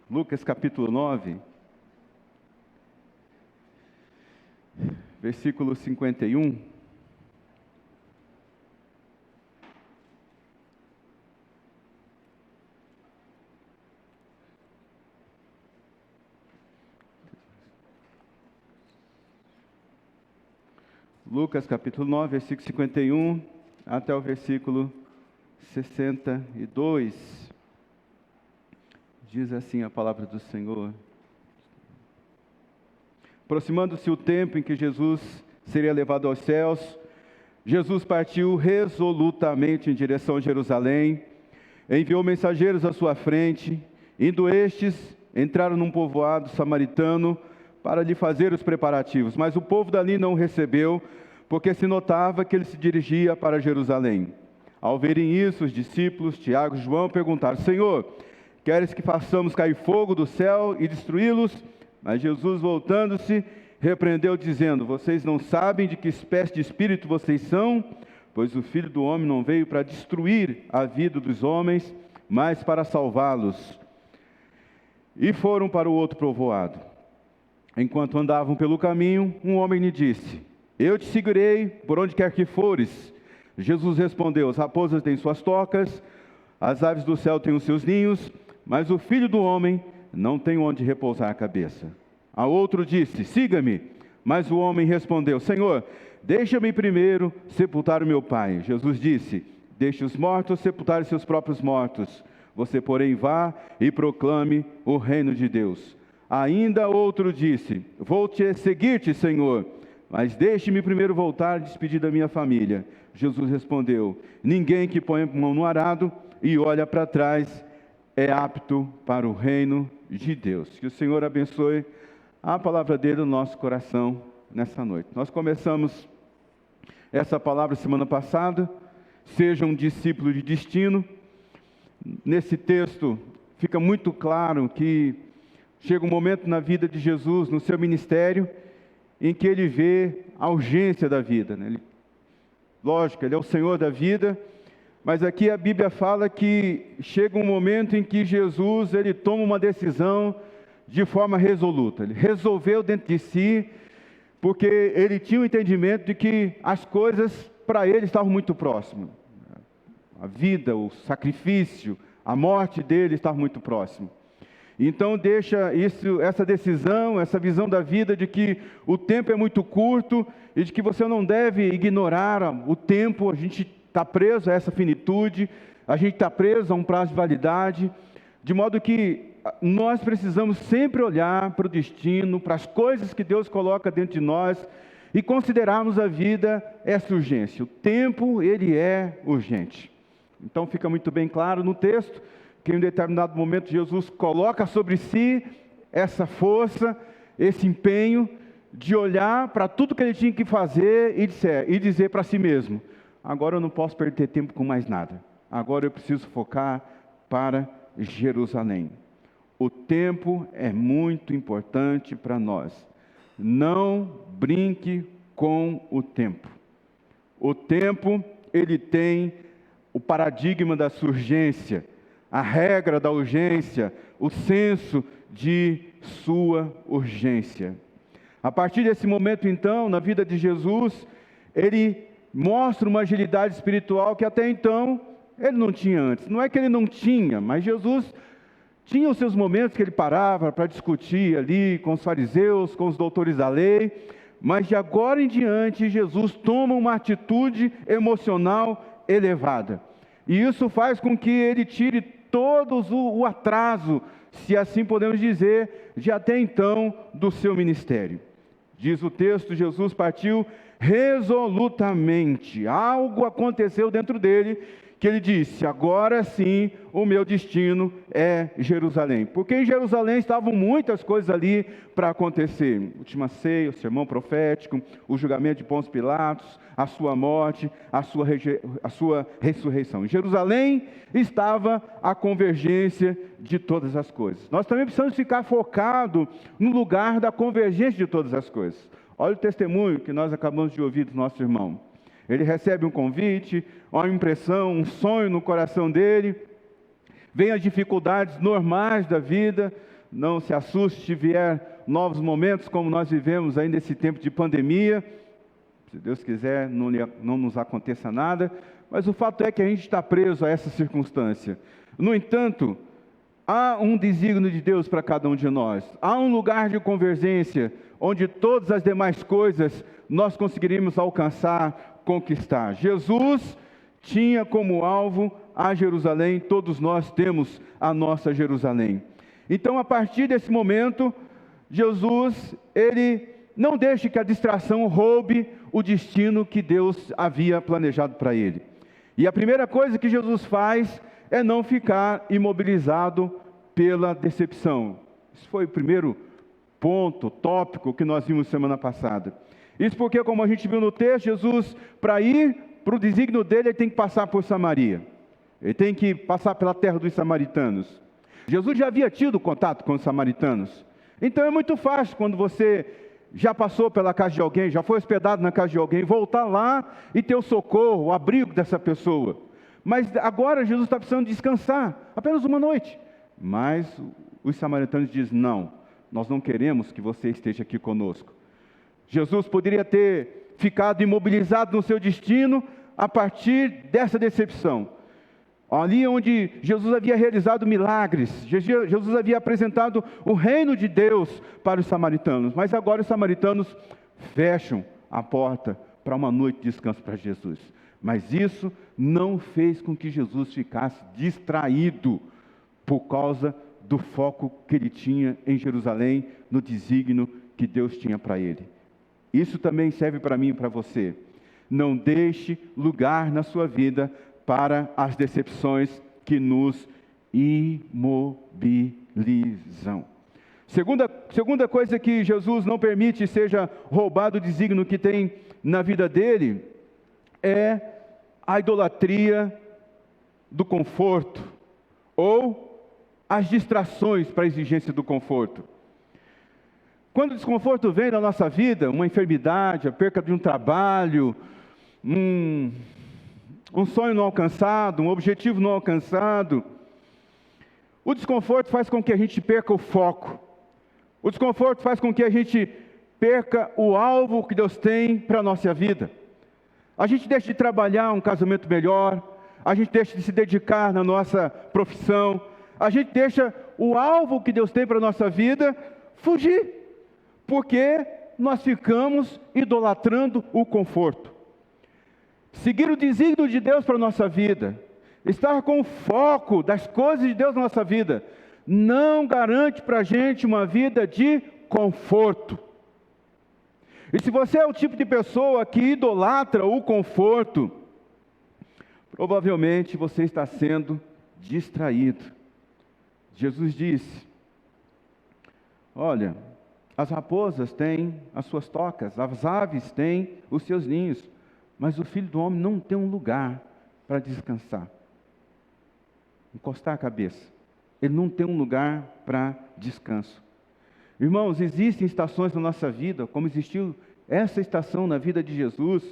Lucas capítulo 9, versículo 51. Lucas capítulo 9, versículo 51 até o versículo 62. Diz assim a palavra do Senhor: aproximando-se o tempo em que Jesus seria levado aos céus, Jesus partiu resolutamente em direção a Jerusalém, enviou mensageiros à sua frente. Indo estes, entraram num povoado samaritano para lhe fazer os preparativos, mas o povo dali não o recebeu, porque se notava que ele se dirigia para Jerusalém. Ao verem isso, os discípulos, Tiago e João, perguntaram: Senhor, queres que façamos cair fogo do céu e destruí-los? Mas Jesus, voltando-se, repreendeu, dizendo: vocês não sabem de que espécie de espírito vocês são? Pois o Filho do Homem não veio para destruir a vida dos homens, mas para salvá-los. E foram para o outro povoado. Enquanto andavam pelo caminho, um homem lhe disse: eu te seguirei por onde quer que fores. Jesus respondeu: as raposas têm suas tocas, as aves do céu têm os seus ninhos, mas o Filho do Homem não tem onde repousar a cabeça. A outro disse: siga-me. Mas o homem respondeu: Senhor, deixa-me primeiro sepultar o meu pai. Jesus disse: deixe os mortos sepultarem seus próprios mortos. Você, porém, vá e proclame o reino de Deus. Ainda outro disse: vou seguir-te, Senhor, mas deixe-me primeiro voltar e despedir da minha família. Jesus respondeu: ninguém que põe a mão no arado e olha para trás é apto para o reino de Deus. Que o Senhor abençoe a palavra dele no nosso coração nessa noite. Nós começamos essa palavra semana passada: seja um discípulo de destino. Nesse texto fica muito claro que chega um momento na vida de Jesus, no seu ministério, em que ele vê a urgência da vida, né? Lógico, ele é o Senhor da vida, mas aqui a Bíblia fala que chega um momento em que Jesus, ele toma uma decisão de forma resoluta. Ele resolveu dentro de si, porque ele tinha o entendimento de que as coisas para ele estavam muito próximas. A vida, o sacrifício, a morte dele estavam muito próximo. Então deixa essa decisão, essa visão da vida de que o tempo é muito curto e de que você não deve ignorar o tempo. A gente está preso a essa finitude, a gente está preso a um prazo de validade, de modo que nós precisamos sempre olhar para o destino, para as coisas que Deus coloca dentro de nós e considerarmos a vida essa urgência. O tempo, ele é urgente. Então fica muito bem claro no texto que em um determinado momento Jesus coloca sobre si essa força, esse empenho de olhar para tudo que ele tinha que fazer e dizer para si mesmo: agora eu não posso perder tempo com mais nada, agora eu preciso focar para Jerusalém. O tempo é muito importante para nós. Não brinque com o tempo. O tempo, ele tem o paradigma da sua urgência, a regra da urgência, o senso de sua urgência. A partir desse momento, então, na vida de Jesus, ele mostra uma agilidade espiritual que até então ele não tinha antes. Não é que ele não tinha, mas Jesus tinha os seus momentos que ele parava para discutir ali com os fariseus, com os doutores da lei, mas de agora em diante Jesus toma uma atitude emocional elevada. E isso faz com que ele tire todo o atraso, se assim podemos dizer, de até então do seu ministério. Diz o texto: Jesus partiu resolutamente. Algo aconteceu dentro dele que ele disse: agora sim o meu destino é Jerusalém. Porque em Jerusalém estavam muitas coisas ali para acontecer. Última ceia, o sermão profético, o julgamento de Pôncio Pilatos, a sua morte, a sua ressurreição. Em Jerusalém estava a convergência de todas as coisas. Nós também precisamos ficar focados no lugar da convergência de todas as coisas. Olha o testemunho que nós acabamos de ouvir do nosso irmão. Ele recebe um convite, uma impressão, um sonho no coração dele, Vem as dificuldades normais da vida, não se assuste se vier novos momentos como nós vivemos aí nesse tempo de pandemia. Se Deus quiser, não nos aconteça nada, mas o fato é que a gente está preso a essa circunstância. No entanto, há um desígnio de Deus para cada um de nós. Há um lugar de convergência, onde todas as demais coisas nós conseguiríamos alcançar, conquistar. Jesus tinha como alvo a Jerusalém, todos nós temos a nossa Jerusalém. Então, a partir desse momento, Jesus, ele não deixa que a distração roube o destino que Deus havia planejado para ele. E a primeira coisa que Jesus faz é não ficar imobilizado pela decepção. Isso foi o primeiro ponto, tópico que nós vimos semana passada. Isso porque, como a gente viu no texto, Jesus, para ir para o desígnio dele, ele tem que passar por Samaria. Ele tem que passar pela terra dos samaritanos. Jesus já havia tido contato com os samaritanos. Então é muito fácil quando você já passou pela casa de alguém, já foi hospedado na casa de alguém, voltar lá e ter o socorro, o abrigo dessa pessoa. Mas agora Jesus está precisando descansar, apenas uma noite. Mas os samaritanos dizem, não, nós não queremos que você esteja aqui conosco. Jesus poderia ter ficado imobilizado no seu destino a partir dessa decepção. Ali onde Jesus havia realizado milagres, Jesus havia apresentado o reino de Deus para os samaritanos, mas agora os samaritanos fecham a porta para uma noite de descanso para Jesus. Mas isso não fez com que Jesus ficasse distraído por causa do foco que ele tinha em Jerusalém, no desígnio que Deus tinha para ele. Isso também serve para mim e para você. Não deixe lugar na sua vida para as decepções que nos imobilizam. Segunda coisa que Jesus não permite seja roubado o desígnio que tem na vida dele, é a idolatria do conforto, ou as distrações para a exigência do conforto. Quando o desconforto vem na nossa vida, uma enfermidade, a perca de um trabalho, um sonho não alcançado, um objetivo não alcançado, o desconforto faz com que a gente perca o foco. O desconforto faz com que a gente perca o alvo que Deus tem para a nossa vida. A gente deixa de trabalhar um casamento melhor, a gente deixa de se dedicar na nossa profissão, a gente deixa o alvo que Deus tem para a nossa vida fugir, porque nós ficamos idolatrando o conforto. Seguir o desígnio de Deus para a nossa vida, estar com o foco das coisas de Deus na nossa vida, não garante para a gente uma vida de conforto. E se você é o tipo de pessoa que idolatra o conforto, provavelmente você está sendo distraído. Jesus disse, olha, as raposas têm as suas tocas, as aves têm os seus ninhos, mas o Filho do Homem não tem um lugar para descansar, encostar a cabeça. Ele não tem um lugar para descanso. Irmãos, existem estações na nossa vida, como existiu essa estação na vida de Jesus,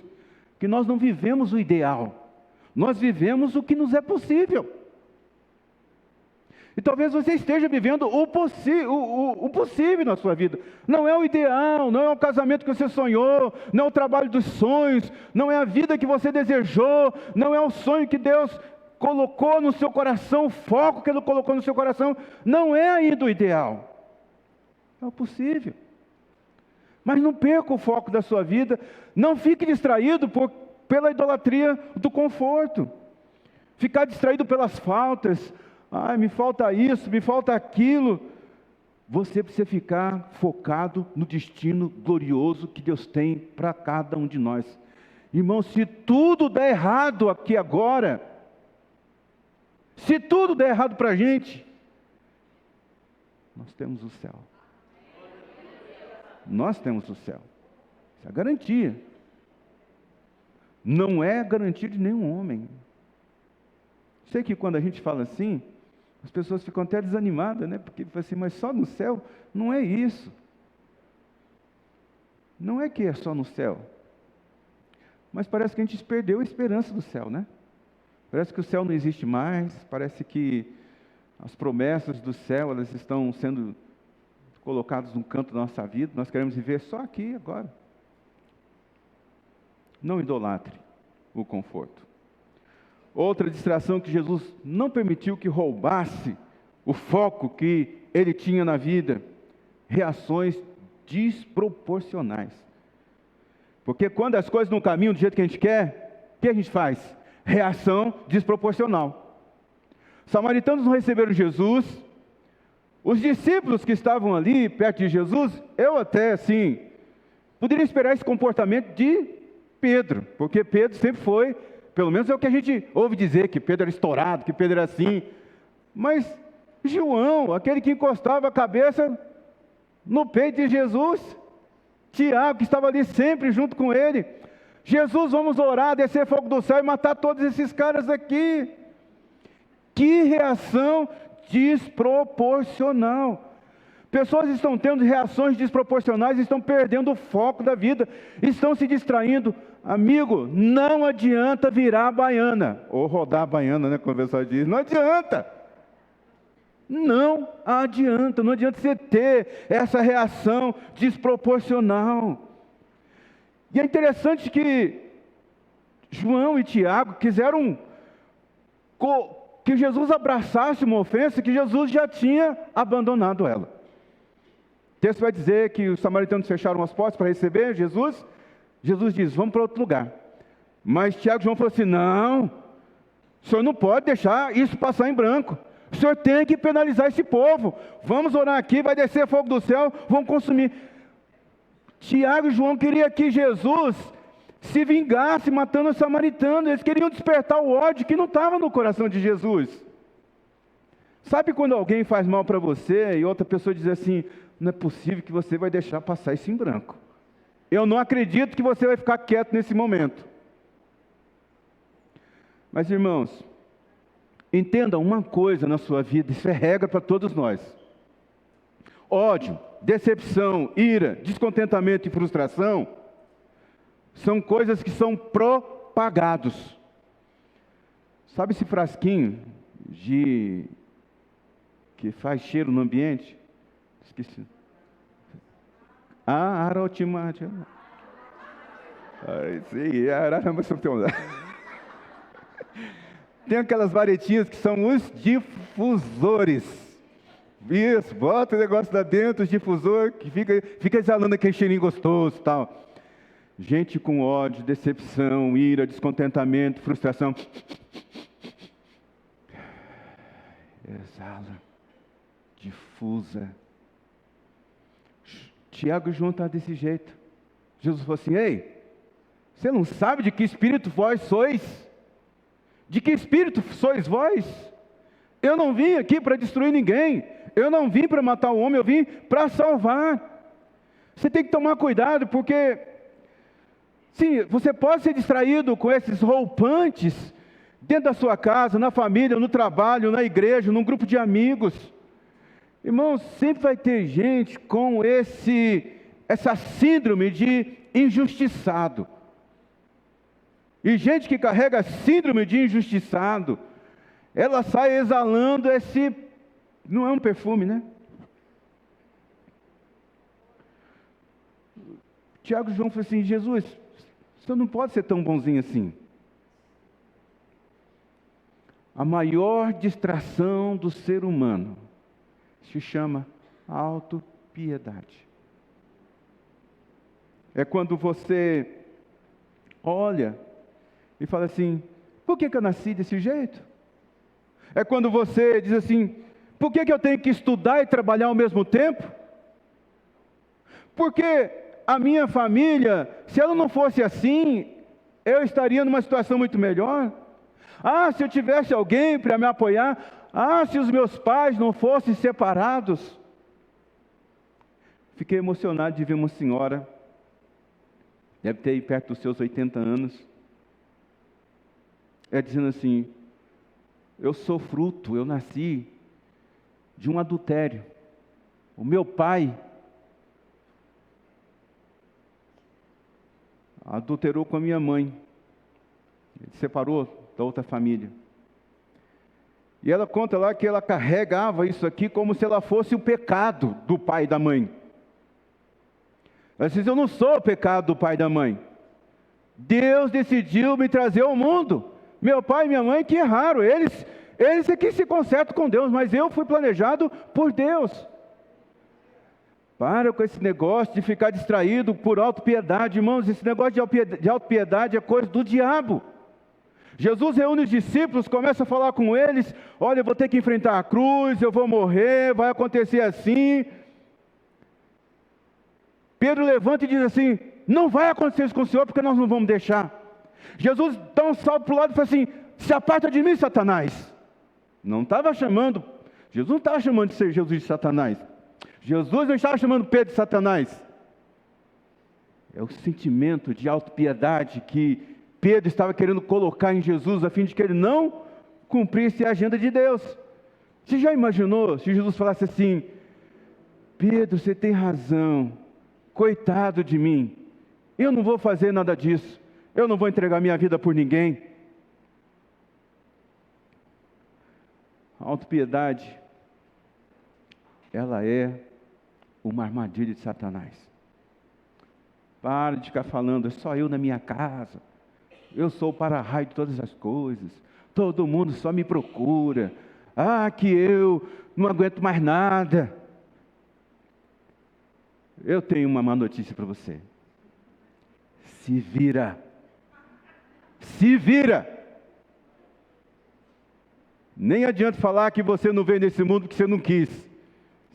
que nós não vivemos o ideal, nós vivemos o que nos é possível. E talvez você esteja vivendo o possível na sua vida. Não é o ideal, não é o casamento que você sonhou, não é o trabalho dos sonhos, não é a vida que você desejou, não é o sonho que Deus colocou no seu coração, o foco que Ele colocou no seu coração, não é ainda o ideal. É o possível. Mas não perca o foco da sua vida, não fique distraído pela idolatria do conforto. Ficar distraído pelas faltas, me falta isso, me falta aquilo. Você precisa ficar focado no destino glorioso que Deus tem para cada um de nós. Irmão, se tudo der errado aqui agora, se tudo der errado para a gente, nós temos o céu. Nós temos o céu. Isso é a garantia. Não é garantia de nenhum homem. Sei que quando a gente fala assim, as pessoas ficam até desanimadas, né? Porque assim, mas só no céu? Não é isso. Não é que é só no céu. Mas parece que a gente perdeu a esperança do céu, né? Parece que o céu não existe mais, parece que As promessas do céu, elas estão sendo colocadas num canto da nossa vida, nós queremos viver só aqui, agora. Não idolatre o conforto. Outra distração que Jesus não permitiu que roubasse o foco que ele tinha na vida, reações desproporcionais. Porque quando as coisas não caminham do jeito que a gente quer, o que a gente faz? Reação desproporcional. Os samaritanos não receberam Jesus, os discípulos que estavam ali perto de Jesus, eu até assim, poderia esperar esse comportamento de Pedro, porque Pedro sempre foi, pelo menos é o que a gente ouve dizer, que Pedro era estourado, que Pedro era assim, mas João, aquele que encostava a cabeça no peito de Jesus, Tiago, que estava ali sempre junto com ele, Jesus, vamos orar, descer fogo do céu e matar todos esses caras aqui. Que reação desproporcional. Pessoas estão tendo reações desproporcionais, estão perdendo o foco da vida, estão se distraindo. Amigo, não adianta virar baiana, ou rodar a baiana, né, como o pessoal diz, não adianta. Não adianta você ter essa reação desproporcional. E é interessante que João e Tiago quiseram que Jesus abraçasse uma ofensa que Jesus já tinha abandonado ela. O texto vai dizer que os samaritanos fecharam as portas para receber Jesus. Jesus diz, vamos para outro lugar. Mas Tiago e João falaram assim, não, o senhor não pode deixar isso passar em branco. O senhor tem que penalizar esse povo. Vamos orar aqui, vai descer fogo do céu, vão consumir. Tiago e João queriam que Jesus se vingasse matando os samaritanos. Eles queriam despertar o ódio que não estava no coração de Jesus. Sabe quando alguém faz mal para você e outra pessoa diz assim, não é possível que você vai deixar passar isso em branco. Eu não acredito que você vai ficar quieto nesse momento. Mas irmãos, entenda uma coisa na sua vida, isso é regra para todos nós. Ódio, decepção, ira, descontentamento e frustração são coisas que são propagados. Sabe esse frasquinho que faz cheiro no ambiente? Esqueci. Aromática. Sim, tem aquelas varetinhas que são os difusores. Isso, bota o negócio lá dentro, os difusor, que fica exalando aquele cheirinho gostoso e tal. Gente com ódio, decepção, ira, descontentamento, frustração. Exala, difusa. Tiago e João estavam desse jeito. Jesus falou assim, ei, você não sabe de que espírito vós sois? De que espírito sois vós? Eu não vim aqui para destruir ninguém. Eu não vim para matar o homem, eu vim para salvar. Você tem que tomar cuidado, porque sim, você pode ser distraído com esses roupantes dentro da sua casa, na família, no trabalho, na igreja, num grupo de amigos. Irmãos, sempre vai ter gente com essa síndrome de injustiçado. E gente que carrega síndrome de injustiçado, ela sai exalando não é um perfume, né? Tiago e João falaram assim, Jesus, você não pode ser tão bonzinho assim. A maior distração do ser humano se chama autopiedade. É quando você olha e fala assim, por que eu nasci desse jeito? É quando você diz assim, por que eu tenho que estudar e trabalhar ao mesmo tempo? Porque a minha família, se ela não fosse assim, eu estaria numa situação muito melhor. Se eu tivesse alguém para me apoiar, se os meus pais não fossem separados. Fiquei emocionado de ver uma senhora, deve ter aí perto dos seus 80 anos, dizendo assim, eu sou fruto, eu nasci de um adultério. O meu pai adulterou com a minha mãe, ele separou da outra família. E ela conta lá que ela carregava isso aqui como se ela fosse o pecado do pai e da mãe. Ela diz: eu não sou o pecado do pai e da mãe. Deus decidiu me trazer ao mundo. Meu pai e minha mãe que erraram. Eles é que se consertam com Deus, mas eu fui planejado por Deus. Para com esse negócio de ficar distraído por autopiedade, irmãos. Esse negócio de autopiedade é coisa do diabo. Jesus reúne os discípulos, começa a falar com eles: olha, eu vou ter que enfrentar a cruz, eu vou morrer, vai acontecer assim. Pedro levanta e diz assim: não vai acontecer isso com o Senhor, porque nós não vamos deixar. Jesus dá um salto para o lado e fala assim: se aparta de mim, Satanás. Não estava chamando, Jesus não estava chamando de ser Jesus de Satanás. Jesus não estava chamando Pedro de Satanás. É o sentimento de autopiedade que Pedro estava querendo colocar em Jesus, a fim de que ele não cumprisse a agenda de Deus. Você já imaginou se Jesus falasse assim: Pedro, você tem razão, coitado de mim, eu não vou fazer nada disso, eu não vou entregar minha vida por ninguém. A autopiedade, ela é uma armadilha de Satanás. Para de ficar falando: é só eu na minha casa, eu sou o para-raio de todas as coisas, todo mundo só me procura, que eu não aguento mais nada. Eu tenho uma má notícia para você: se vira, se vira. Nem adianta falar que você não veio nesse mundo porque você não quis.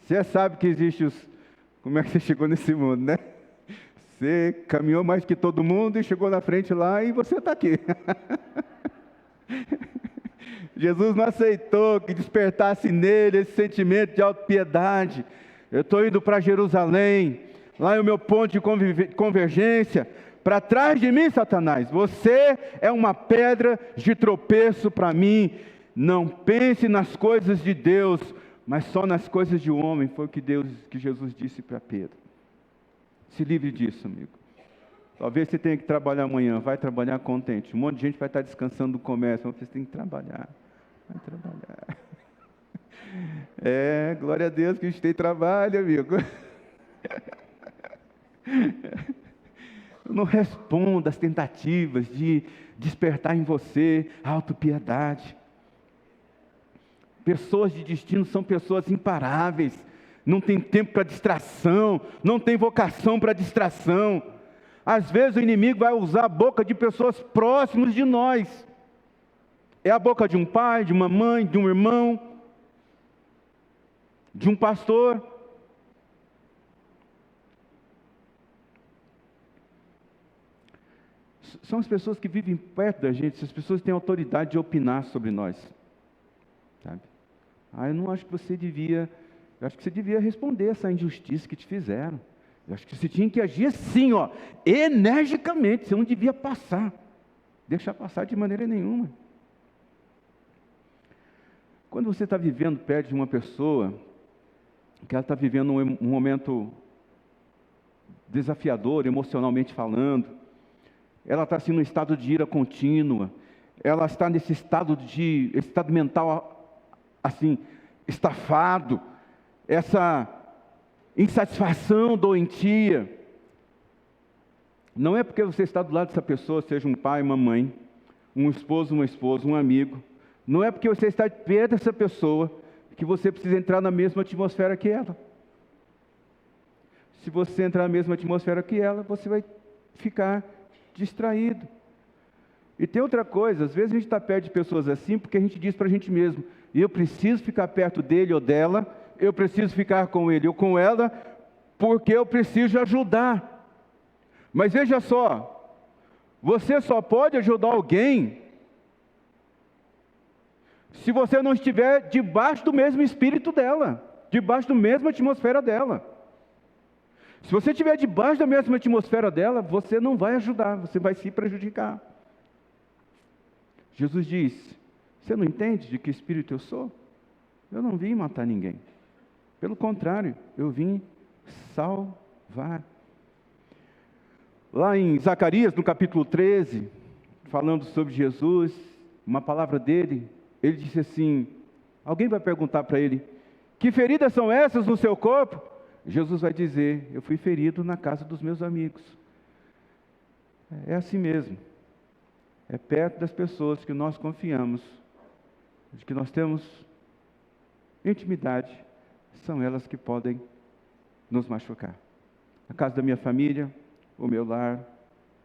Você sabe que existe como é que você chegou nesse mundo, né? Você caminhou mais que todo mundo e chegou na frente lá e você está aqui. Jesus não aceitou que despertasse nele esse sentimento de autopiedade. Eu estou indo para Jerusalém, lá é o meu ponto de convergência. Para trás de mim, Satanás, você é uma pedra de tropeço para mim. Não pense nas coisas de Deus, mas só nas coisas de um homem. Foi o que Jesus disse para Pedro. Se livre disso, amigo. Talvez você tenha que trabalhar amanhã. Vai trabalhar contente. Um monte de gente vai estar descansando do comércio, mas você tem que trabalhar. Vai trabalhar. Glória a Deus que a gente tem trabalho, amigo. Não responda às tentativas de despertar em você a autopiedade. Pessoas de destino são pessoas imparáveis. Não tem tempo para distração, não tem vocação para distração. Às vezes o inimigo vai usar a boca de pessoas próximas de nós. É a boca de um pai, de uma mãe, de um irmão, de um pastor. São as pessoas que vivem perto da gente, essas pessoas têm autoridade de opinar sobre nós. Sabe? Eu não acho que você devia... Eu acho que você devia responder essa injustiça que te fizeram. Eu acho que você tinha que agir assim, energicamente. Você não devia deixar passar de maneira nenhuma. Quando você está vivendo perto de uma pessoa, que ela está vivendo um momento desafiador, emocionalmente falando, ela está assim num estado de ira contínua, ela está nesse estado mental assim, estafado, essa insatisfação doentia. Não é porque você está do lado dessa pessoa, seja um pai, uma mãe, um esposo, uma esposa, um amigo, não é porque você está perto dessa pessoa que você precisa entrar na mesma atmosfera que ela. Se você entrar na mesma atmosfera que ela, você vai ficar distraído. E tem outra coisa, às vezes a gente está perto de pessoas assim porque a gente diz para a gente mesmo: eu preciso ficar perto dele ou dela, eu preciso ficar com ele ou com ela, porque eu preciso ajudar. Mas veja só, você só pode ajudar alguém se você não estiver debaixo do mesmo espírito dela, debaixo da mesma atmosfera dela. Se você estiver debaixo da mesma atmosfera dela, você não vai ajudar, você vai se prejudicar. Jesus diz: você não entende de que espírito eu sou? Eu não vim matar ninguém. Pelo contrário, eu vim salvar. Lá em Zacarias, no capítulo 13, falando sobre Jesus, uma palavra dele, ele disse assim: Alguém vai perguntar para ele: que feridas são essas no seu corpo? Jesus vai dizer: eu fui ferido na casa dos meus amigos. É assim mesmo. É perto das pessoas que nós confiamos, de que nós temos intimidade, são elas que podem nos machucar. A casa da minha família, o meu lar,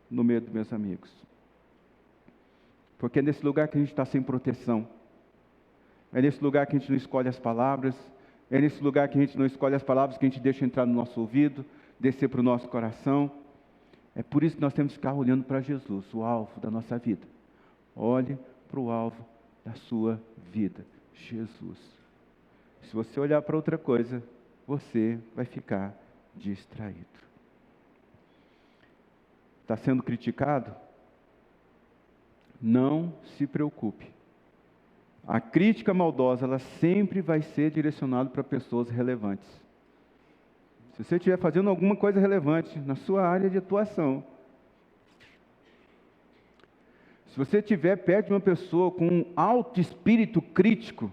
no meio dos meus amigos. Porque é nesse lugar que a gente está sem proteção. É nesse lugar que a gente não escolhe as palavras. É nesse lugar que a gente não escolhe as palavras que a gente deixa entrar no nosso ouvido, descer para o nosso coração. É por isso que nós temos que ficar olhando para Jesus, o alvo da nossa vida. Olhe para o alvo da sua vida, Jesus. Se você olhar para outra coisa, você vai ficar distraído. Está sendo criticado? Não se preocupe. A crítica maldosa, ela sempre vai ser direcionada para pessoas relevantes. Se você estiver fazendo alguma coisa relevante na sua área de atuação, se você estiver perto de uma pessoa com um alto espírito crítico,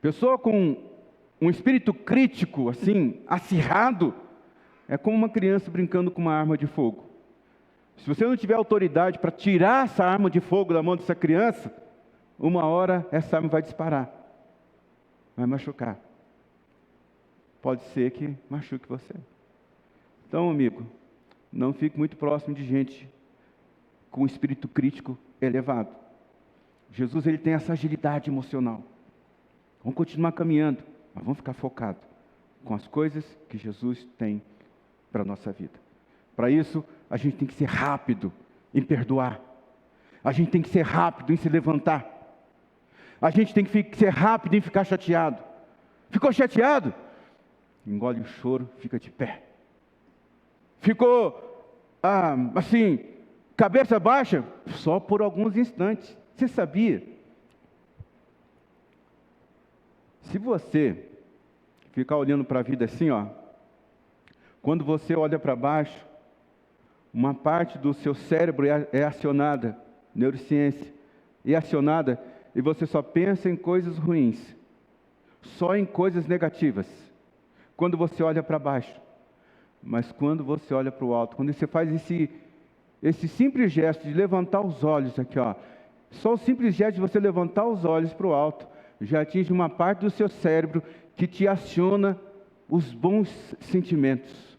pessoa com um espírito crítico, assim, acirrado, é como uma criança brincando com uma arma de fogo. Se você não tiver autoridade para tirar essa arma de fogo da mão dessa criança, uma hora essa arma vai disparar, vai machucar. Pode ser que machuque você. Então, amigo, não fique muito próximo de gente com espírito crítico elevado. Jesus, ele tem essa agilidade emocional. Vamos continuar caminhando, mas vamos ficar focados com as coisas que Jesus tem para a nossa vida. Para isso, a gente tem que ser rápido em perdoar. A gente tem que ser rápido em se levantar. A gente tem que ser rápido em ficar chateado. Ficou chateado? Engole o choro, fica de pé. Ficou, assim, cabeça baixa? Só por alguns instantes. Você sabia? Se você ficar olhando para a vida assim, quando você olha para baixo, uma parte do seu cérebro é acionada, neurociência, é acionada, e você só pensa em coisas ruins, só em coisas negativas, quando você olha para baixo. Mas quando você olha para o alto, quando você faz esse simples gesto de levantar os olhos aqui, só o simples gesto de você levantar os olhos para o alto, já atinge uma parte do seu cérebro que te aciona os bons sentimentos,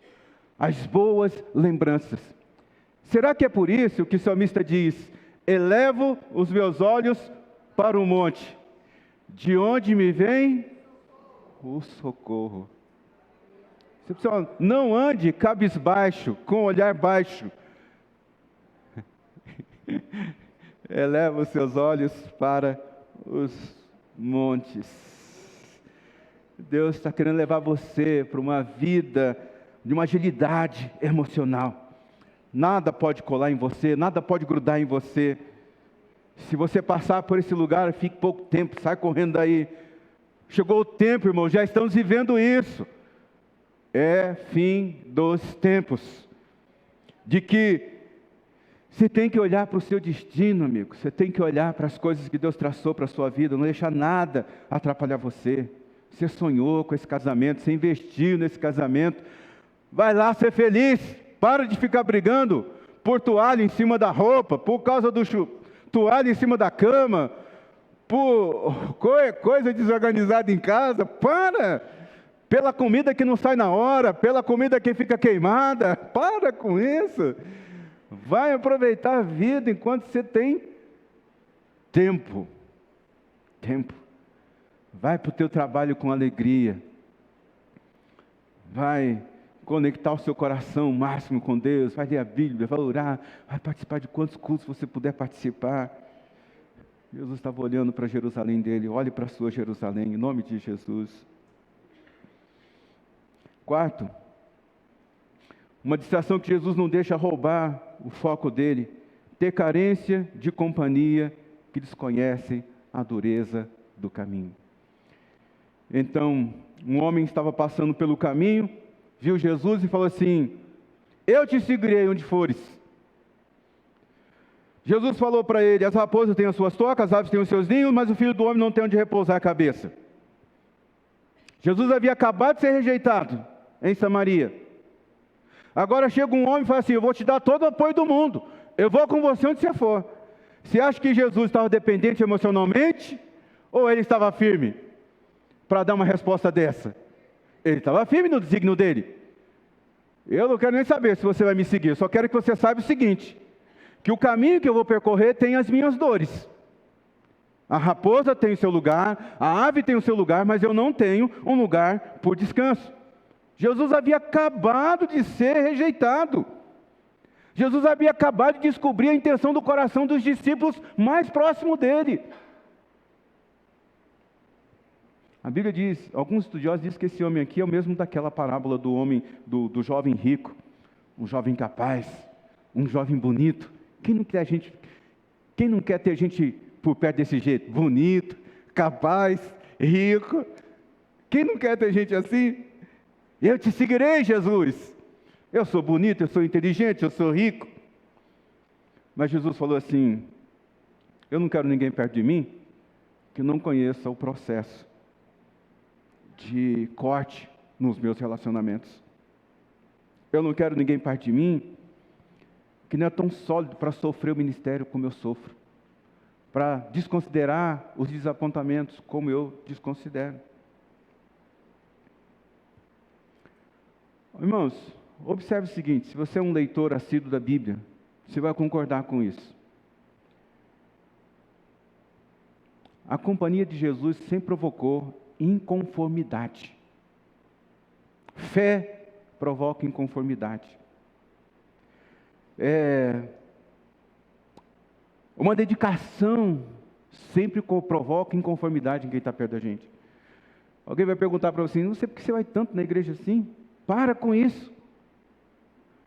as boas lembranças. Será que é por isso que o salmista diz: elevo os meus olhos para o monte, de onde me vem o socorro? Você precisa, não ande cabisbaixo, com o olhar baixo. Eleva os seus olhos para os montes. Deus está querendo levar você para uma vida de uma agilidade emocional. Nada pode colar em você, nada pode grudar em você. Se você passar por esse lugar, fique pouco tempo, sai correndo daí. Chegou o tempo, irmão, já estamos vivendo isso. É fim dos tempos. De que você tem que olhar para o seu destino, amigo. Você tem que olhar para as coisas que Deus traçou para a sua vida. Não deixar nada atrapalhar você. Você sonhou com esse casamento, você investiu nesse casamento. Vai lá ser feliz. Para de ficar brigando por toalha em cima da roupa, por causa do toalha em cima da cama, por coisa desorganizada em casa. Para! Pela comida que não sai na hora, pela comida que fica queimada. Para com isso. Vai aproveitar a vida enquanto você tem tempo. Tempo. Vai para o teu trabalho com alegria. Vai conectar o seu coração o máximo com Deus. Vai ler a Bíblia, vai orar, vai participar de quantos cultos você puder participar. Jesus estava olhando para Jerusalém dele. Olhe para a sua Jerusalém, em nome de Jesus. Quarto, uma distração que Jesus não deixa roubar o foco dele: ter carência de companhia que desconhecem a dureza do caminho. Então, um homem estava passando pelo caminho, viu Jesus e falou assim: eu te seguirei onde fores. Jesus falou para ele: as raposas têm as suas tocas, as aves têm os seus ninhos, mas o Filho do Homem não tem onde repousar a cabeça. Jesus havia acabado de ser rejeitado em Samaria. Agora chega um homem e fala assim: eu vou te dar todo o apoio do mundo, eu vou com você onde você for. Você acha que Jesus estava dependente emocionalmente? Ou ele estava firme para dar uma resposta dessa? Ele estava firme no desígnio dele. Eu não quero nem saber se você vai me seguir, eu só quero que você saiba o seguinte: que o caminho que eu vou percorrer tem as minhas dores. A raposa tem o seu lugar, a ave tem o seu lugar, mas eu não tenho um lugar por descanso. Jesus havia acabado de ser rejeitado. Jesus havia acabado de descobrir a intenção do coração dos discípulos mais próximos dele. A Bíblia diz, alguns estudiosos dizem que esse homem aqui é o mesmo daquela parábola do homem, do jovem rico, um jovem capaz, um jovem bonito. Quem não quer ter gente por perto desse jeito? Bonito, capaz, rico. Quem não quer ter gente assim? Eu te seguirei, Jesus. Eu sou bonito, eu sou inteligente, eu sou rico. Mas Jesus falou assim: eu não quero ninguém perto de mim que não conheça o processo de corte nos meus relacionamentos. Eu não quero ninguém perto de mim que não é tão sólido para sofrer o ministério como eu sofro, para desconsiderar os desapontamentos como eu desconsidero. Irmãos, observe o seguinte: se você é um leitor assíduo da Bíblia, você vai concordar com isso. A companhia de Jesus sempre provocou inconformidade. Fé provoca inconformidade. Uma dedicação sempre provoca inconformidade em quem está perto da gente. Alguém vai perguntar para você: não sei por que você vai tanto na igreja assim. Para com isso.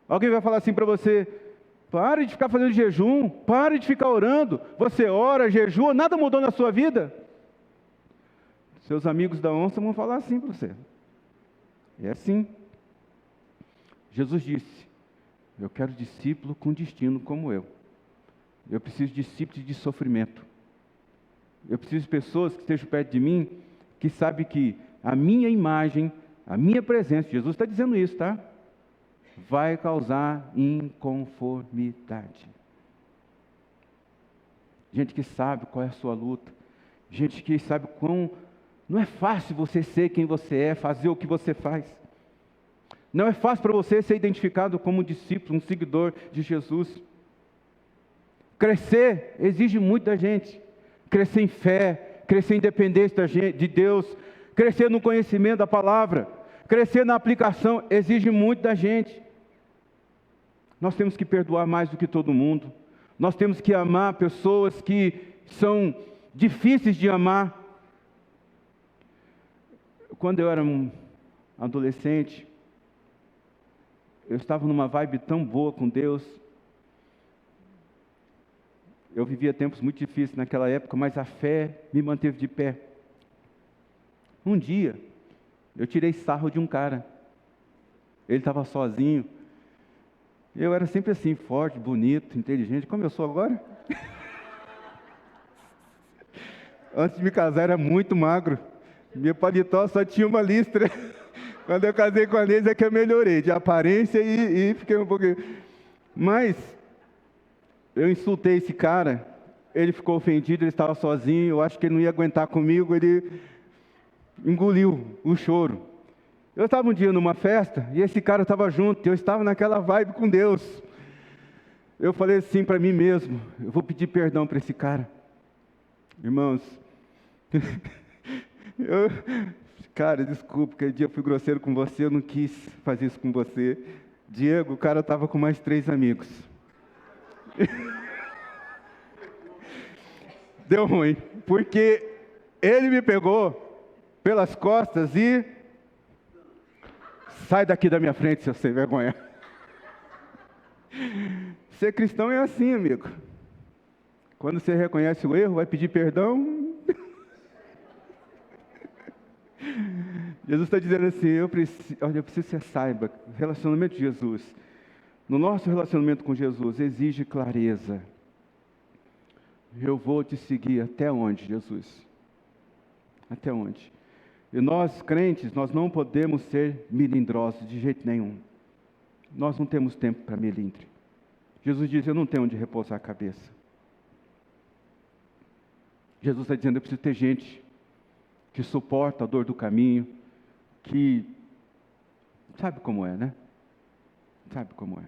Alguém vai falar assim para você: pare de ficar fazendo jejum, pare de ficar orando. Você ora, jejua, nada mudou na sua vida. Seus amigos da onça vão falar assim para você. É assim. Jesus disse: eu quero discípulo com destino como eu. Eu preciso de discípulos de sofrimento. Eu preciso de pessoas que estejam perto de mim, que sabem que a minha imagem, a minha presença, Jesus está dizendo isso, tá? Vai causar inconformidade. Gente que sabe qual é a sua luta. Gente que sabe quão... Não é fácil você ser quem você é, fazer o que você faz. Não é fácil para você ser identificado como um discípulo, um seguidor de Jesus. Crescer exige muito da gente. Crescer em fé, crescer em dependência de Deus, crescer no conhecimento da palavra, crescer na aplicação, exige muito da gente. Nós temos que perdoar mais do que todo mundo. Nós temos que amar pessoas que são difíceis de amar. Quando eu era um adolescente, eu estava numa vibe tão boa com Deus. Eu vivia tempos muito difíceis naquela época, mas a fé me manteve de pé. Um dia, eu tirei sarro de um cara. Ele estava sozinho. Eu era sempre assim, forte, bonito, inteligente, como eu sou agora. Antes de me casar, era muito magro. Meu paletó só tinha uma listra. Quando eu casei com a Neise é que eu melhorei de aparência e fiquei um pouquinho... Mas eu insultei esse cara, ele ficou ofendido, ele estava sozinho, eu acho que ele não ia aguentar comigo, ele engoliu o choro. Eu estava um dia numa festa e esse cara estava junto, eu estava naquela vibe com Deus. Eu falei assim para mim mesmo: eu vou pedir perdão para esse cara. Irmãos, cara, desculpa, aquele dia eu fui grosseiro com você, eu não quis fazer isso com você. Diego, o cara estava com mais 3 amigos. Deu ruim, porque ele me pegou pelas costas e... sai daqui da minha frente, seu sem vergonha. Ser cristão é assim, amigo. Quando você reconhece o erro, vai pedir perdão. Jesus está dizendo assim: eu preciso que você saiba, relacionamento de Jesus, no nosso relacionamento com Jesus, exige clareza. Eu vou te seguir até onde, Jesus? Até onde? E nós, crentes, nós não podemos ser melindrosos de jeito nenhum. Nós não temos tempo para melindre. Jesus diz, eu não tenho onde repousar a cabeça. Jesus está dizendo, eu preciso ter gente que suporta a dor do caminho, que sabe como é, né? Sabe como é.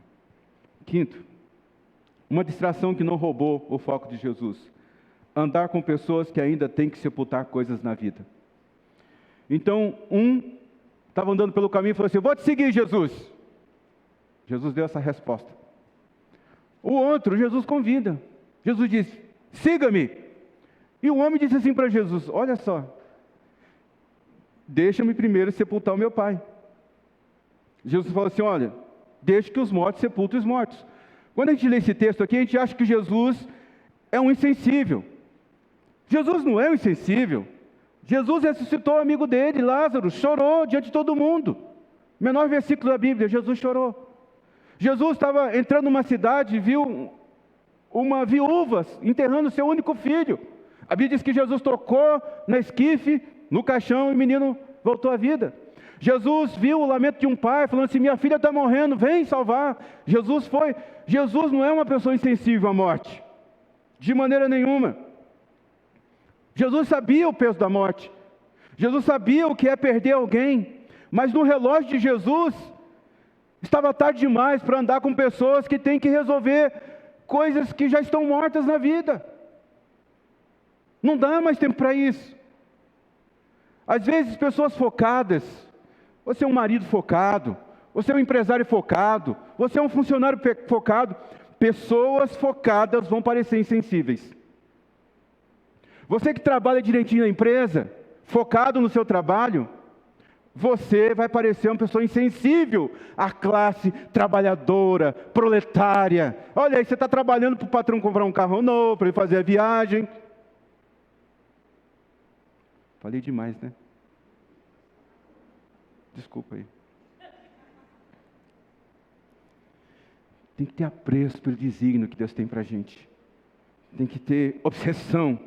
Quinto, uma distração que não roubou o foco de Jesus. Andar com pessoas que ainda têm que sepultar coisas na vida. Então, estava andando pelo caminho e falou assim, vou te seguir, Jesus. Jesus deu essa resposta. O outro, Jesus convida. Jesus diz, siga-me. E o homem disse assim para Jesus, olha só, deixa-me primeiro sepultar o meu pai. Jesus falou assim, olha, deixe que os mortos sepultem os mortos. Quando a gente lê esse texto aqui, a gente acha que Jesus é um insensível. Jesus não é um insensível. Jesus ressuscitou o amigo dele, Lázaro, chorou diante de todo mundo. Menor versículo da Bíblia, Jesus chorou. Jesus estava entrando numa cidade e viu uma viúva enterrando seu único filho. A Bíblia diz que Jesus tocou na esquife, no caixão, e o menino voltou à vida. Jesus viu o lamento de um pai, falando assim, minha filha está morrendo, vem salvar. Jesus não é uma pessoa insensível à morte, de maneira nenhuma. Jesus sabia o peso da morte. Jesus sabia o que é perder alguém. Mas no relógio de Jesus, estava tarde demais para andar com pessoas que têm que resolver coisas que já estão mortas na vida. Não dá mais tempo para isso. Às vezes, pessoas focadas, você é um marido focado, você é um empresário focado, você é um funcionário focado, pessoas focadas vão parecer insensíveis. Você que trabalha direitinho na empresa, focado no seu trabalho, você vai parecer uma pessoa insensível à classe trabalhadora, proletária. Olha aí, você está trabalhando para o patrão comprar um carro novo, para ele fazer a viagem. Falei demais, né? Desculpa aí. Tem que ter apreço pelo desígnio que Deus tem para a gente. Tem que ter obsessão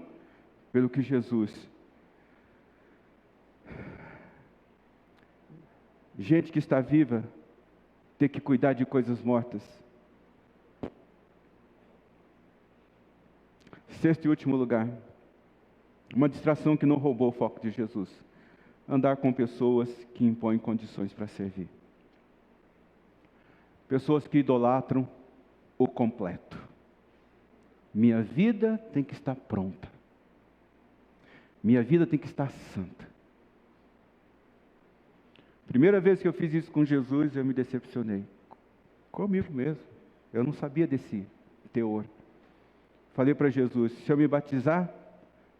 pelo que Jesus. Gente que está viva tem que cuidar de coisas mortas. Sexto e último lugar. Uma distração que não roubou o foco de Jesus. Andar com pessoas que impõem condições para servir. Pessoas que idolatram o completo. Minha vida tem que estar pronta. Minha vida tem que estar santa. Primeira vez que eu fiz isso com Jesus, eu me decepcionei. Comigo mesmo. Eu não sabia desse teor. Falei para Jesus, se eu me batizar,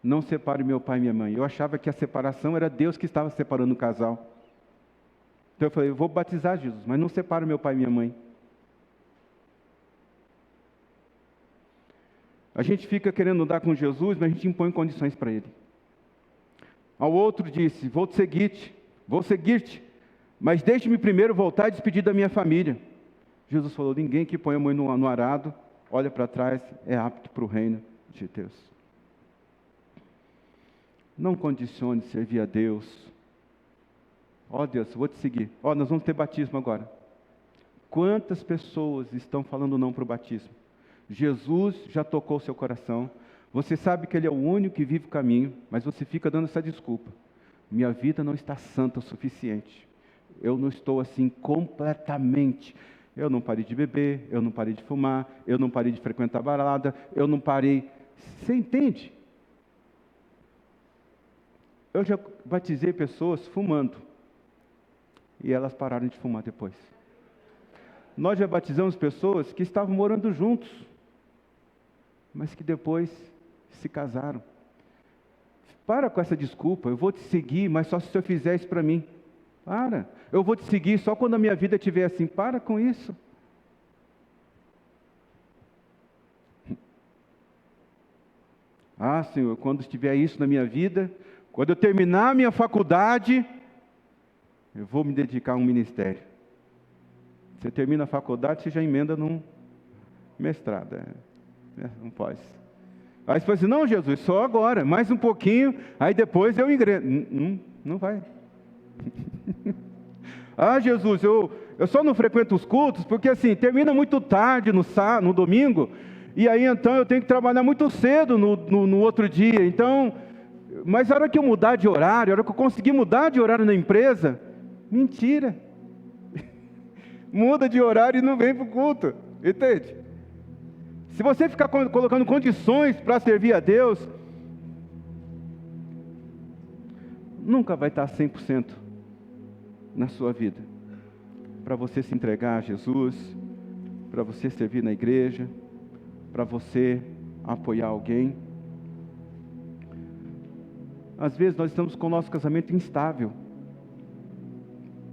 não separe meu pai e minha mãe. Eu achava que a separação era Deus que estava separando o casal. Então eu falei, eu vou batizar Jesus, mas não separe meu pai e minha mãe. A gente fica querendo andar com Jesus, mas a gente impõe condições para ele. Ao outro disse, vou seguir-te, mas deixe-me primeiro voltar e despedir da minha família. Jesus falou, ninguém que põe a mão no arado, olha para trás, é apto para o reino de Deus. Não condicione servir a Deus. Ó Deus, vou te seguir. Nós vamos ter batismo agora. Quantas pessoas estão falando não para o batismo? Jesus já tocou seu coração. Você sabe que Ele é o único que vive o caminho, mas você fica dando essa desculpa. Minha vida não está santa o suficiente. Eu não estou assim completamente. Eu não parei de beber, eu não parei de fumar, eu não parei de frequentar balada, eu não parei. Você entende? Eu já batizei pessoas fumando. E elas pararam de fumar depois. Nós já batizamos pessoas que estavam morando juntos, mas que depois se casaram. Para com essa desculpa, eu vou te seguir, mas só se você fizer isso para mim. Para, eu vou te seguir só quando a minha vida estiver assim. Para com isso. Ah, Senhor, quando estiver isso na minha vida, quando eu terminar a minha faculdade, eu vou me dedicar a um ministério. Você termina a faculdade, você já emenda num mestrado. Não pode. Aí você fala assim, não, Jesus, só agora, mais um pouquinho, aí depois eu engredo. Não vai. Ah, Jesus, eu só não frequento os cultos, porque assim, termina muito tarde no domingo, e aí então eu tenho que trabalhar muito cedo no outro dia, então, mas a hora que eu mudar de horário, a hora que eu conseguir mudar de horário na empresa, mentira. Muda de horário e não vem para o culto, entende? Se você ficar colocando condições para servir a Deus, nunca vai estar 100% na sua vida. Para você se entregar a Jesus, para você servir na igreja, para você apoiar alguém. Às vezes nós estamos com o nosso casamento instável,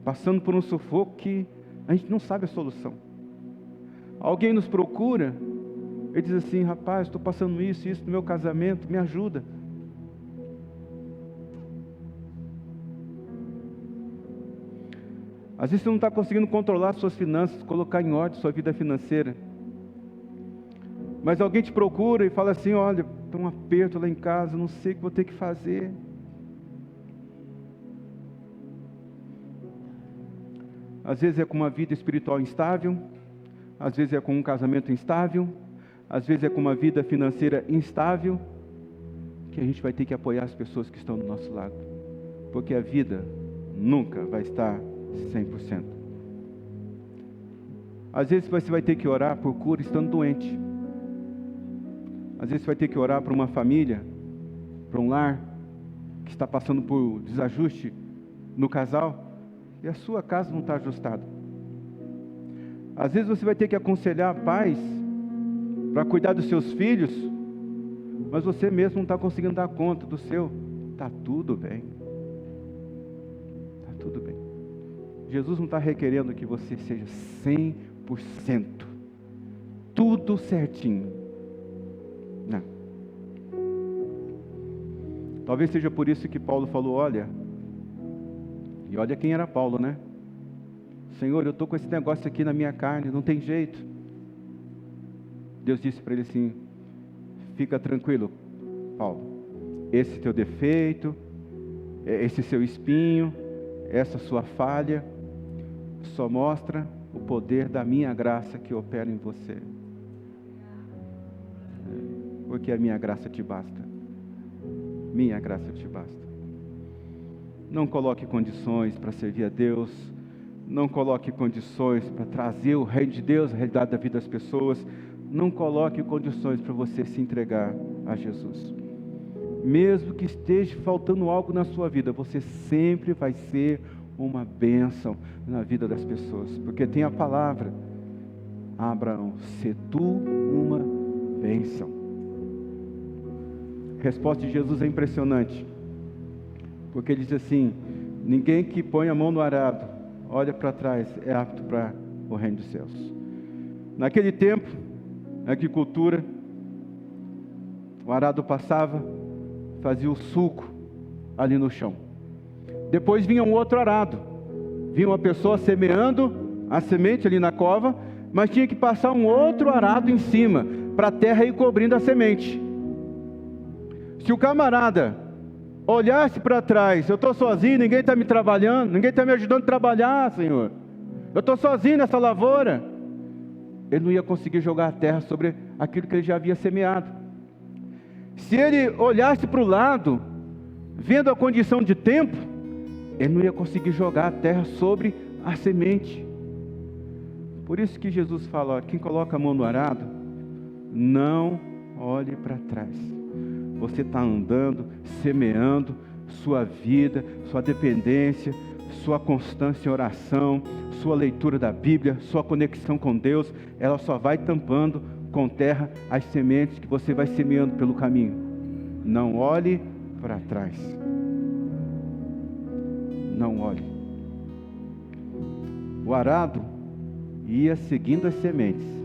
passando por um sufoco que a gente não sabe a solução. Alguém nos procura, ele diz assim, rapaz, estou passando isso no meu casamento, me ajuda. Às vezes você não está conseguindo controlar suas finanças, colocar em ordem sua vida financeira. Mas alguém te procura e fala assim, olha, tem um aperto lá em casa, não sei o que vou ter que fazer. Às vezes é com uma vida espiritual instável, às vezes é com um casamento instável, às vezes é com uma vida financeira instável, que a gente vai ter que apoiar as pessoas que estão do nosso lado. Porque a vida nunca vai estar 100%. Às vezes você vai ter que orar por cura estando doente. Às vezes você vai ter que orar para uma família, para um lar, que está passando por desajuste no casal, e a sua casa não está ajustada. Às vezes você vai ter que aconselhar pais para cuidar dos seus filhos, mas você mesmo não está conseguindo dar conta do seu. Está tudo bem. Está tudo bem. Jesus não está requerendo que você seja 100%. Tudo certinho. Não. Talvez seja por isso que Paulo falou, olha, e olha quem era Paulo, né? Senhor, eu estou com esse negócio aqui na minha carne, não tem jeito. Deus disse para ele assim, fica tranquilo, Paulo, esse teu defeito, esse seu espinho, essa sua falha, só mostra o poder da minha graça que opera em você. Porque a minha graça te basta. Minha graça te basta. Não coloque condições para servir a Deus. Não coloque condições para trazer o reino de Deus, a realidade da vida das pessoas. Não coloque condições para você se entregar a Jesus. Mesmo que esteja faltando algo na sua vida, você sempre vai ser uma bênção na vida das pessoas. Porque tem a palavra, Abraão, se tu uma bênção. A resposta de Jesus é impressionante. Porque ele diz assim, ninguém que põe a mão no arado, olha para trás, é apto para o reino dos céus. Naquele tempo, na agricultura, o arado passava, fazia o sulco ali no chão. Depois vinha um outro arado. Vinha uma pessoa semeando a semente ali na cova, mas tinha que passar um outro arado em cima, para a terra ir cobrindo a semente. Se o camarada olhasse para trás, eu estou sozinho, ninguém está me trabalhando, ninguém está me ajudando a trabalhar, Senhor. Eu estou sozinho nessa lavoura. Ele não ia conseguir jogar a terra sobre aquilo que ele já havia semeado. Se ele olhasse para o lado, vendo a condição de tempo, ele não ia conseguir jogar a terra sobre a semente. Por isso que Jesus fala, ó, quem coloca a mão no arado, não olhe para trás. Você está andando, semeando sua vida, sua dependência, sua constância em oração, sua leitura da Bíblia, sua conexão com Deus, ela só vai tampando com terra as sementes que você vai semeando pelo caminho. Não olhe para trás. Não olhe. O arado ia seguindo as sementes.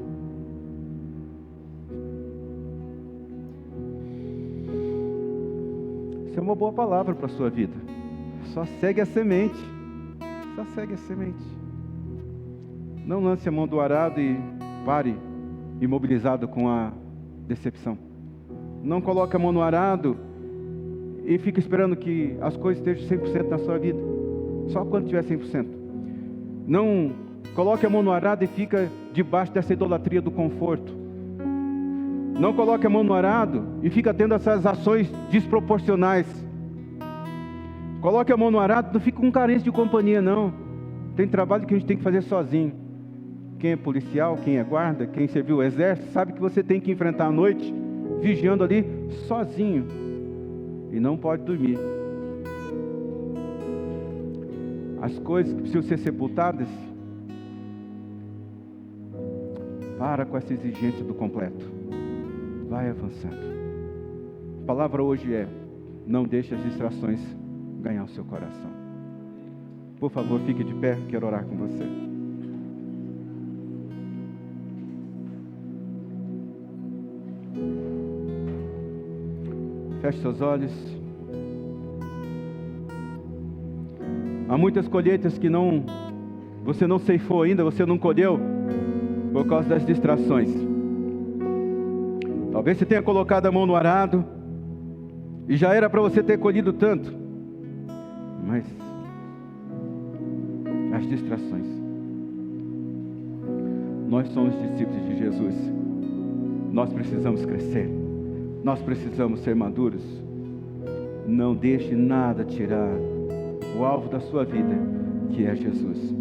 Isso é uma boa palavra para a sua vida. Só segue a semente. Só segue a semente. Não lance a mão do arado e pare imobilizado com a decepção. Não coloque a mão no arado e fique esperando que as coisas estejam 100% na sua vida. Só quando tiver 100%. Não coloque a mão no arado e fica debaixo dessa idolatria do conforto. Não coloque a mão no arado e fica tendo essas ações desproporcionais. Coloque a mão no arado, não fique com carência de companhia, não. Tem trabalho que a gente tem que fazer sozinho. Quem é policial, quem é guarda, quem serviu o exército, sabe que você tem que enfrentar a noite, vigiando ali, sozinho. E não pode dormir. As coisas que precisam ser sepultadas, para com essa exigência do completo. Vai avançando. A palavra hoje é: não deixe as distrações ganhar o seu coração. Por favor, fique de pé, quero orar com você. Feche seus olhos. Há muitas colheitas que você não ceifou ainda, você não colheu, por causa das distrações. Talvez você tenha colocado a mão no arado, e já era para você ter colhido tanto, mas as distrações. Nós somos discípulos de Jesus. Nós precisamos crescer. Nós precisamos ser maduros. Não deixe nada tirar o alvo da sua vida, que é Jesus.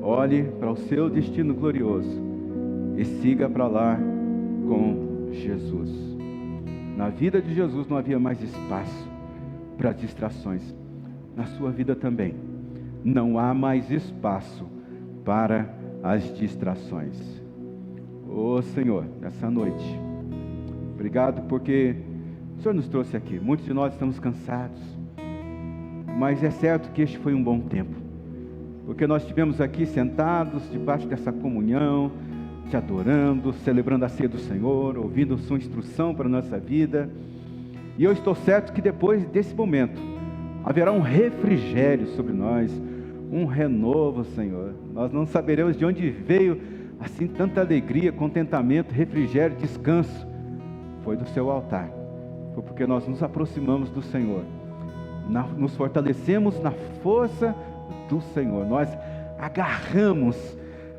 Olhe para o seu destino glorioso e siga para lá com Jesus. Na vida de Jesus não havia mais espaço para distrações. Na sua vida também não há mais espaço para as distrações. Ô Senhor, nessa noite, obrigado porque o Senhor nos trouxe aqui. Muitos de nós estamos cansados, mas é certo que este foi um bom tempo, porque nós estivemos aqui sentados debaixo dessa comunhão, te adorando, celebrando a ceia do Senhor, ouvindo sua instrução para a nossa vida. E eu estou certo que depois desse momento haverá um refrigério sobre nós, um renovo, Senhor. Nós não saberemos de onde veio assim tanta alegria, contentamento, refrigério, descanso. Foi do seu altar. Foi porque nós nos aproximamos do Senhor. Nos fortalecemos na força do Senhor. Nós agarramos,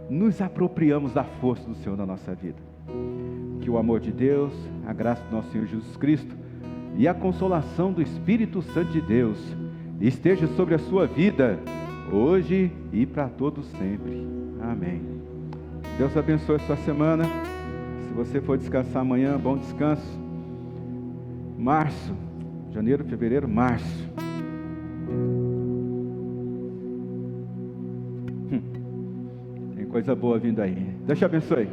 nos apropriamos da força do Senhor na nossa vida. Que o amor de Deus, a graça do nosso Senhor Jesus Cristo e a consolação do Espírito Santo de Deus esteja sobre a sua vida, hoje e para todos sempre. Amém. Deus abençoe a sua semana. Se você for descansar amanhã, bom descanso. Março, janeiro, fevereiro, março. Tem coisa boa vindo aí. Deus te abençoe.